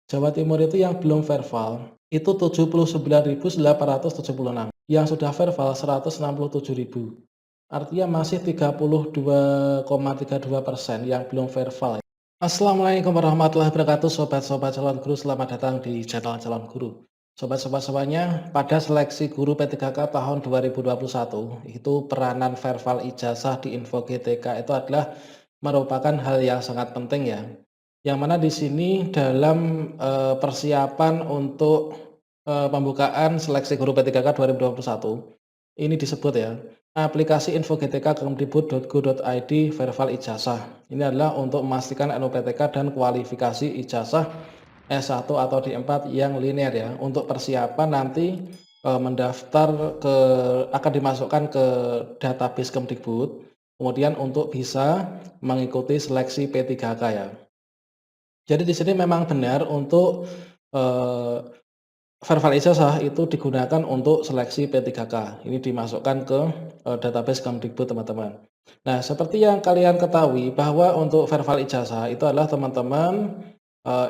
Jawa Timur itu yang belum verbal, itu 79.876, yang sudah verbal 167.000. Artinya masih 32,32% yang belum verbal. Assalamualaikum warahmatullahi wabarakatuh, sobat-sobat calon guru, selamat datang di channel calon guru. Sobat-sobat semuanya, pada seleksi guru P3K tahun 2021, itu peranan verbal ijazah di Info GTK itu adalah merupakan hal yang sangat penting ya. Yang mana di sini dalam persiapan untuk pembukaan seleksi guru P3K 2021, ini disebut ya, aplikasi Info GTK kemdikbud.go.id verbal ijazah. Ini adalah untuk memastikan NUPTK dan kualifikasi ijazah S1 atau D4 yang linear ya, untuk persiapan nanti mendaftar akan dimasukkan ke database Kemdikbud, kemudian untuk bisa mengikuti seleksi P3K ya. Jadi di sini memang benar untuk verbal ijazah itu digunakan untuk seleksi P3K. Ini dimasukkan ke database Kemdikbud, teman-teman. Nah, seperti yang kalian ketahui bahwa untuk verbal ijazah itu adalah teman-teman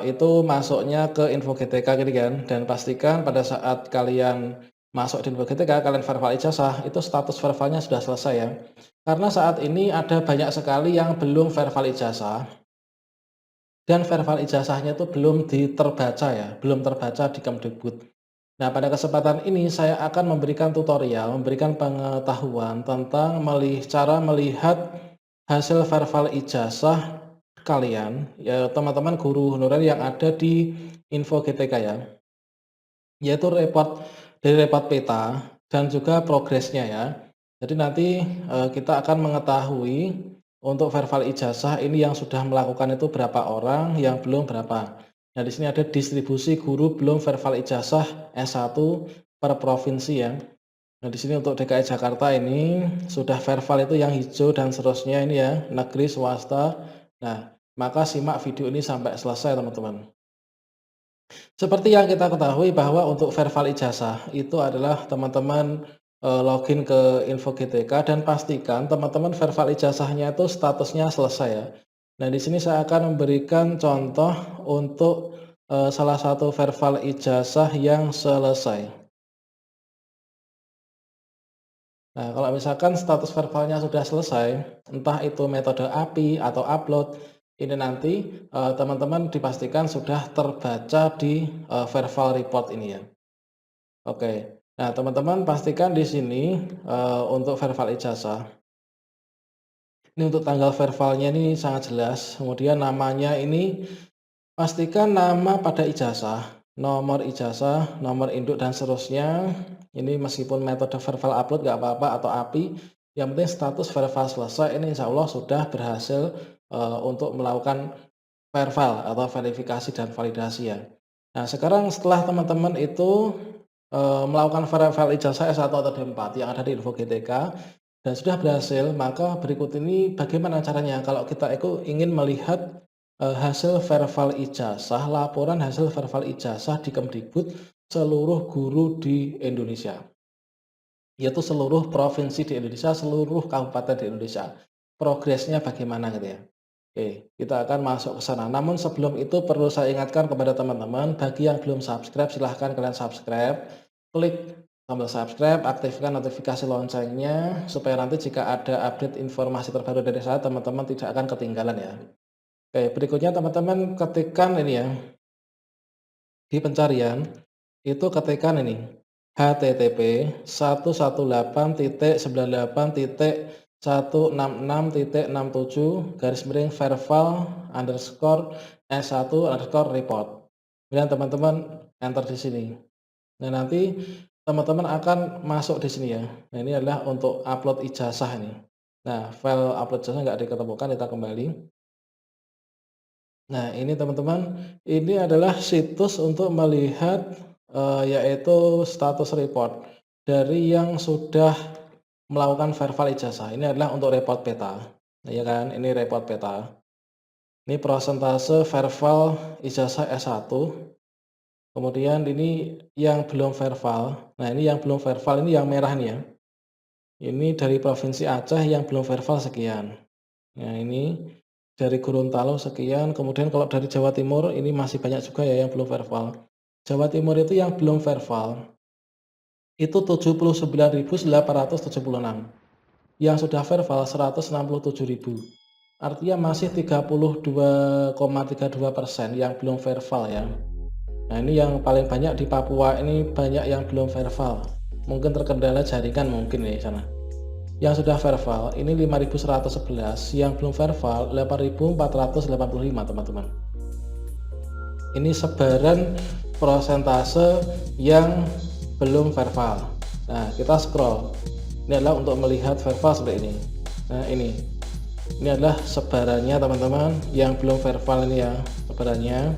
itu masuknya ke Info GTK gini kan, dan pastikan pada saat kalian masuk di Info GTK, kalian verbal ijazah, itu status verbalnya sudah selesai ya. Karena saat ini ada banyak sekali yang belum verbal ijazah, dan verbal ijazahnya itu belum terbaca ya, belum terbaca di Kemdikbud. Nah, pada kesempatan ini saya akan memberikan tutorial, memberikan pengetahuan tentang cara melihat hasil verbal ijazah kalian, ya teman-teman guru honorer yang ada di Info GTK ya, yaitu report peta dan juga progresnya ya. Jadi nanti kita akan mengetahui untuk verbal ijazah ini yang sudah melakukan itu berapa orang, yang belum berapa. Nah, di sini ada distribusi guru belum verbal ijazah S1 per provinsi ya. Nah, di sini untuk DKI Jakarta ini sudah verbal itu yang hijau dan seterusnya ini ya, negeri, swasta. Nah, maka simak video ini sampai selesai, teman-teman. Seperti yang kita ketahui bahwa untuk verbal ijazah itu adalah teman-teman login ke Info GTK dan pastikan teman-teman verbal ijazahnya itu statusnya selesai ya. Nah, di sini saya akan memberikan contoh untuk salah satu verbal ijazah yang selesai. Nah, kalau misalkan status verbalnya sudah selesai, entah itu metode API atau upload, ini nanti teman-teman dipastikan sudah terbaca di verbal report ini ya. Oke. Nah, teman-teman pastikan di sini untuk verbal ijazah. Ini untuk tanggal verbalnya ini sangat jelas. Kemudian namanya ini pastikan nama pada ijazah, nomor induk dan seterusnya. Ini meskipun metode verbal upload nggak apa-apa atau API, yang penting status verbal selesai. Ini insya Allah sudah berhasil untuk melakukan verbal atau verifikasi dan validasi ya. Nah, sekarang setelah teman-teman itu melakukan verbal ijazah S1 atau D4 yang ada di Info GTK dan sudah berhasil, maka berikut ini bagaimana caranya kalau kita ingin melihat hasil verbal ijazah, laporan hasil verbal ijazah di Kemdikbud seluruh guru di Indonesia, yaitu seluruh provinsi di Indonesia, seluruh kabupaten di Indonesia. Progresnya bagaimana gitu ya. Oke, kita akan masuk ke sana. Namun sebelum itu perlu saya ingatkan kepada teman-teman, bagi yang belum subscribe silahkan kalian subscribe, klik tombol subscribe, aktifkan notifikasi loncengnya supaya nanti jika ada update informasi terbaru dari saya, teman-teman tidak akan ketinggalan ya. Oke, berikutnya teman-teman ketikkan ini ya, di pencarian itu ketikkan ini http://118.19.167 _verbal_s1 report. Kemudian teman-teman enter di sini. Nah, nanti teman-teman akan masuk di sini ya. Nah, ini adalah untuk upload ijazah ini. Nah, file upload ijazah nggak diketemukan, kita kembali. Nah, ini teman-teman, ini adalah situs untuk melihat yaitu status report dari yang sudah melakukan verbal ijazah. Ini adalah untuk report peta. Nah, ya kan, ini report peta. Ini persentase verbal ijazah S1. Kemudian ini yang belum verbal. Nah, ini yang belum verbal, ini yang merah nih ya. Ini dari Provinsi Aceh yang belum verbal sekian. Nah, ini dari Gorontalo sekian, kemudian kalau dari Jawa Timur ini masih banyak juga ya yang belum verbal. Jawa Timur itu yang belum verbal itu 79.876, yang sudah verbal 167.000. Artinya masih 32,32% yang belum verbal ya. Nah, ini yang paling banyak di Papua, ini banyak yang belum verbal. Mungkin terkendala jaringan mungkin ya di sana. Yang sudah verbal ini 5.111, yang belum verbal 8.485, teman-teman. Ini sebaran persentase yang belum verbal. Nah, kita scroll. Ini adalah untuk melihat verbal seperti ini. Nah, ini adalah sebarannya teman-teman yang belum verbal ini ya, sebarannya.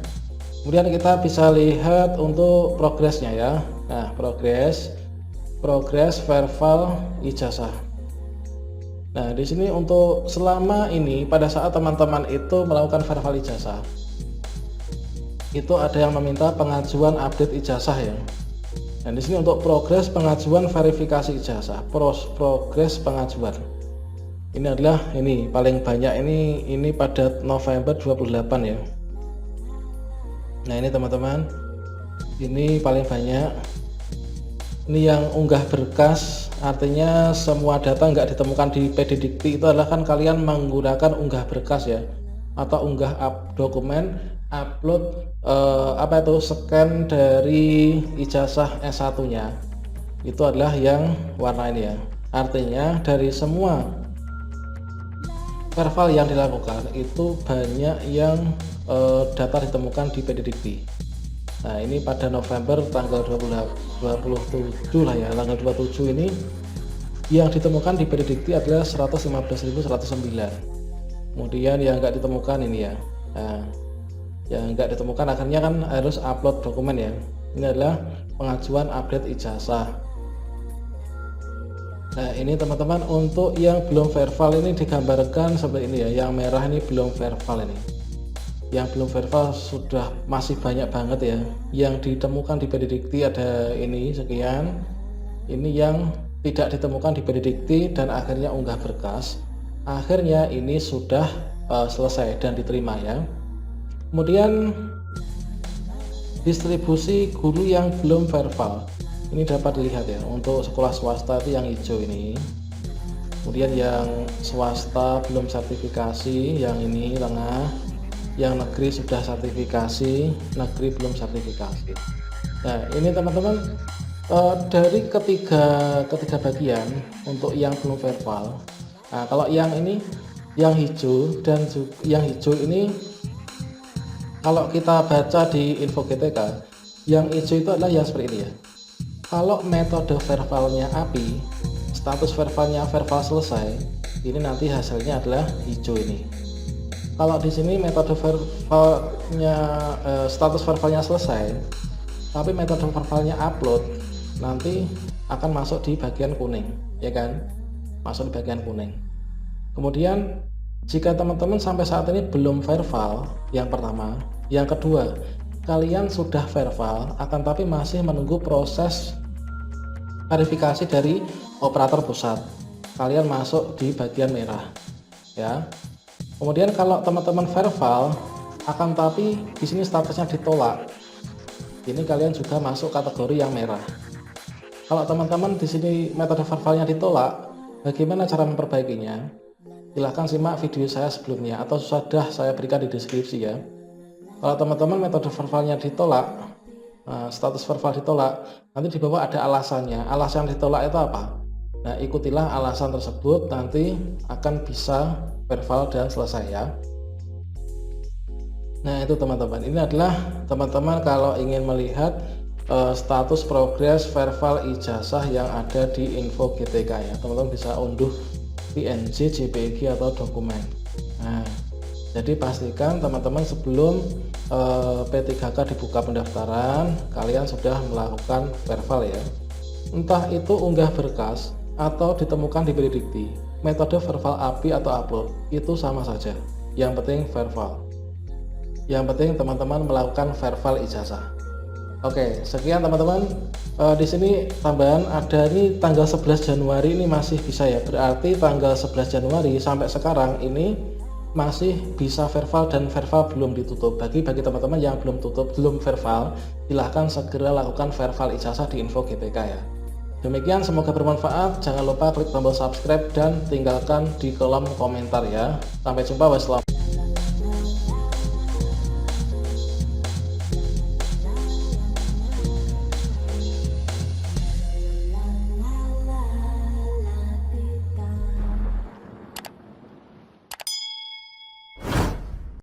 Kemudian kita bisa lihat untuk progresnya ya. Nah, progres verbal ijazah. Nah, di sini untuk selama ini pada saat teman-teman itu melakukan verbal ijazah, itu ada yang meminta pengajuan update ijazah ya. Dan di sini untuk progres pengajuan verifikasi ijazah, progres pengajuan. Ini adalah ini paling banyak ini pada November 28 ya. Nah, ini teman-teman. Ini paling banyak. Ini yang unggah berkas, artinya semua data nggak ditemukan di PD Dikti itu adalah kan kalian menggunakan unggah berkas ya, atau unggah dokumen, upload scan dari ijazah S1-nya. Itu adalah yang warna ini ya. Artinya dari semua verbal yang dilakukan itu banyak yang data ditemukan di PD Dikti. Nah, ini pada November tanggal 27 lah ya, tanggal 27 ini yang ditemukan di PD Dikti adalah 115.109. Kemudian yang enggak ditemukan ini ya. Nah, yang enggak ditemukan akhirnya kan harus upload dokumen ya. Ini adalah pengajuan update ijazah. Nah, ini teman-teman untuk yang belum verbal ini digambarkan seperti ini ya. Yang merah ini belum verbal ini. Yang belum verbal sudah masih banyak banget ya. Yang ditemukan di PD Dikti ada ini sekian. Ini yang tidak ditemukan di PD Dikti dan akhirnya unggah berkas. Akhirnya ini sudah selesai dan diterima ya. Kemudian distribusi guru yang belum verbal. Ini dapat dilihat ya, untuk sekolah swasta itu yang hijau ini. Kemudian yang swasta belum sertifikasi, yang ini tengah. Yang negeri sudah sertifikasi, negeri belum sertifikasi. Nah, ini teman-teman dari ketiga bagian untuk yang belum verbal. Nah, kalau yang ini yang hijau dan yang hijau ini kalau kita baca di info GTK, yang hijau itu adalah yang seperti ini ya. Kalau metode verbalnya API, status verbalnya verbal selesai, ini nanti hasilnya adalah hijau ini. Kalau di sini metode verbalnya status verbalnya selesai, tapi metode verbalnya upload, nanti akan masuk di bagian kuning, ya kan? Masuk di bagian kuning. Kemudian jika teman-teman sampai saat ini belum verbal, yang pertama, yang kedua, kalian sudah verbal, akan tapi masih menunggu proses verifikasi dari operator pusat. Kalian masuk di bagian merah, ya. Kemudian kalau teman-teman verbal, akan tapi di sini statusnya ditolak. Ini kalian juga masuk kategori yang merah. Kalau teman-teman di sini metode verbalnya ditolak, bagaimana cara memperbaikinya? Silahkan simak video saya sebelumnya atau sudah saya berikan di deskripsi ya. Kalau teman-teman metode verbalnya ditolak, status verbal ditolak, nanti di bawah ada alasannya. Alasan ditolak itu apa? Nah, ikutilah alasan tersebut, nanti akan bisa verbal dan selesai ya. Nah, itu teman-teman, ini adalah teman-teman kalau ingin melihat status progres verbal ijazah yang ada di info GTK ya. Teman-teman bisa unduh PNG, JPG atau dokumen. Nah, jadi pastikan teman-teman sebelum P3K dibuka pendaftaran, kalian sudah melakukan verbal ya. Entah itu unggah berkas atau ditemukan di PD Dikti, metode verbal API atau upload itu sama saja. Yang penting verbal. Yang penting teman-teman melakukan verbal ijazah. Oke, sekian teman-teman. Di sini tambahan ada ini tanggal 11 Januari ini masih bisa ya. Berarti tanggal 11 Januari sampai sekarang ini masih bisa verbal dan verbal belum ditutup. Bagi teman-teman yang belum verbal, silahkan segera lakukan verbal ijazah di info GPK ya. Demikian, semoga bermanfaat. Jangan lupa klik tombol subscribe dan tinggalkan di kolom komentar ya. Sampai jumpa, wassalamualaikum.